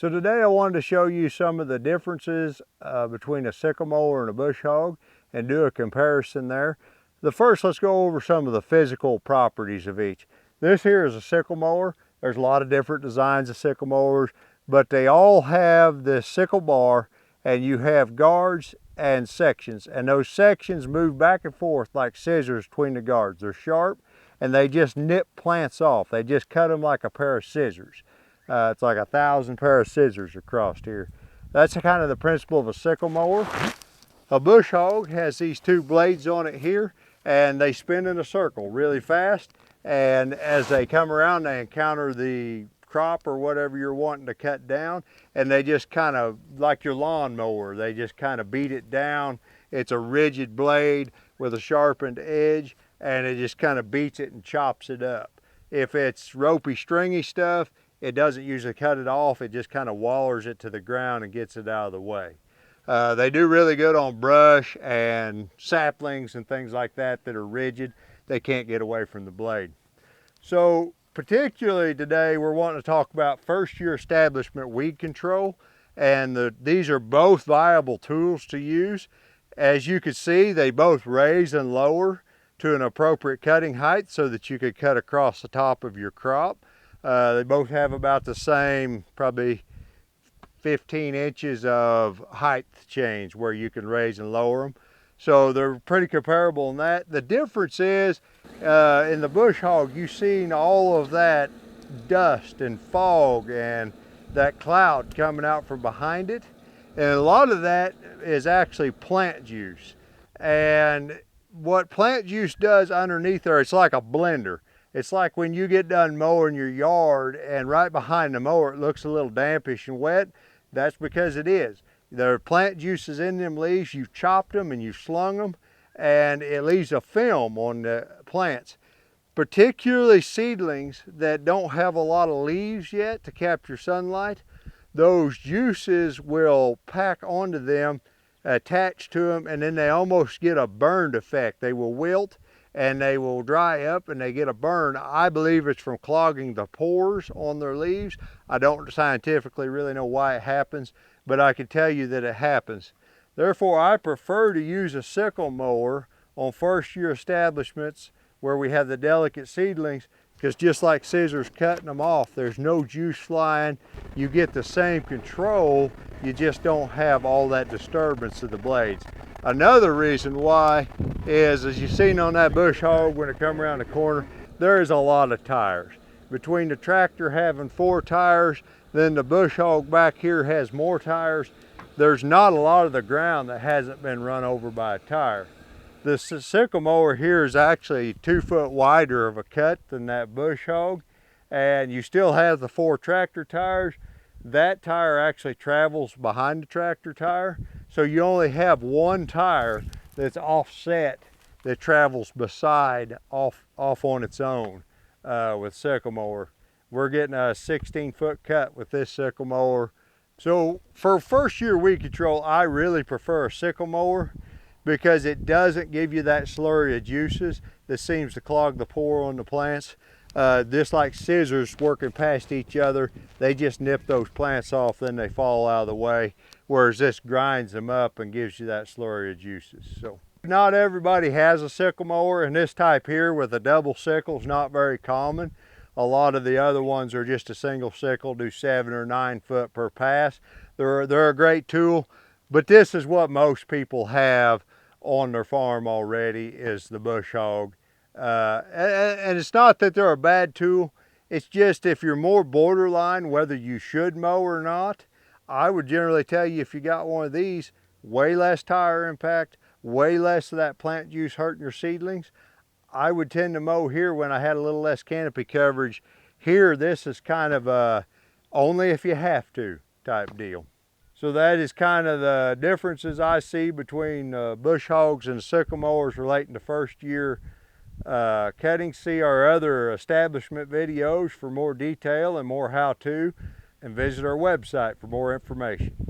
So today I wanted to show you some of the differences between a sickle mower and a bush hog and do a comparison there. First, let's go over some of the physical properties of each. This here is a sickle mower. There's a lot of different designs of sickle mowers, but they all have this sickle bar, and you have guards and sections, and those sections move back and forth like scissors between the guards. They're sharp, and they just nip plants off. They just cut them like a pair of scissors. It's like 1,000 pair of scissors across here. That's kind of the principle of a sickle mower. A bush hog has these two blades on it here, and they spin in a circle really fast. And as they come around, they encounter the crop or whatever you're wanting to cut down, and they just kind of, like your lawn mower, they just kind of beat it down. It's a rigid blade with a sharpened edge, and it just kind of beats it and chops it up. If it's ropey, stringy stuff, it doesn't usually cut it off. It just kind of wallers it to the ground and gets it out of the way. They do really good on brush and saplings and things like that that are rigid. They can't get away from the blade. So particularly today, we're wanting to talk about first year establishment weed control. And these are both viable tools to use. As you can see, they both raise and lower to an appropriate cutting height so that you could cut across the top of your crop. They both have about the same, probably 15 inches of height change where you can raise and lower them. So they're pretty comparable in that. The difference is in the bush hog, you've seen all of that dust and fog and that cloud coming out from behind it. And a lot of that is actually plant juice. And what plant juice does underneath there, it's like a blender. It's like when you get done mowing your yard and right behind the mower it looks a little dampish and wet. That's because it is. There are plant juices in them leaves. You've chopped them and you've slung them, and it leaves a film on the plants. Particularly seedlings that don't have a lot of leaves yet to capture sunlight, those juices will pack onto them, attach to them, and then they almost get a burned effect. They will wilt and they will dry up and they get a burn. I believe it's from clogging the pores on their leaves. I don't scientifically really know why it happens, but I can tell you that it happens. Therefore, I prefer to use a sickle mower on first year establishments where we have the delicate seedlings, because just like scissors cutting them off, there's no juice flying. You get the same control, you just don't have all that disturbance of the blades. Another reason why is, as you've seen on that bush hog when it come around the corner, there is a lot of tires. Between the tractor having 4 tires, then the bush hog back here has more tires. There's not a lot of the ground that hasn't been run over by a tire. The sickle mower here is actually 2 foot wider of a cut than that bush hog, and you still have the 4 tractor tires. That tire actually travels behind the tractor tire, so you only have 1 tire that's offset that travels beside off on its own with sickle mower. We're getting a 16-foot cut with this sickle mower. So for first year weed control, I really prefer a sickle mower because it doesn't give you that slurry of juices that seems to clog the pore on the plants. Just like scissors working past each other, they just nip those plants off, then they fall out of the way, whereas this grinds them up and gives you that slurry of juices. So not everybody has a sickle mower, and this type here with a double sickle is not very common. A lot of the other ones are just a single sickle, do 7 or 9 foot per pass. They're a great tool, but this is what most people have on their farm already, is the bush hog. And it's not that they're a bad tool, it's just if you're more borderline whether you should mow or not, I would generally tell you if you got one of these, way less tire impact, way less of that plant juice hurting your seedlings. I would tend to mow here when I had a little less canopy coverage. Here, this is kind of a only if you have to type deal. So that is kind of the differences I see between bush hogs and sickle mowers relating to first year cutting. See our other establishment videos for more detail and more how-to, and visit our website for more information.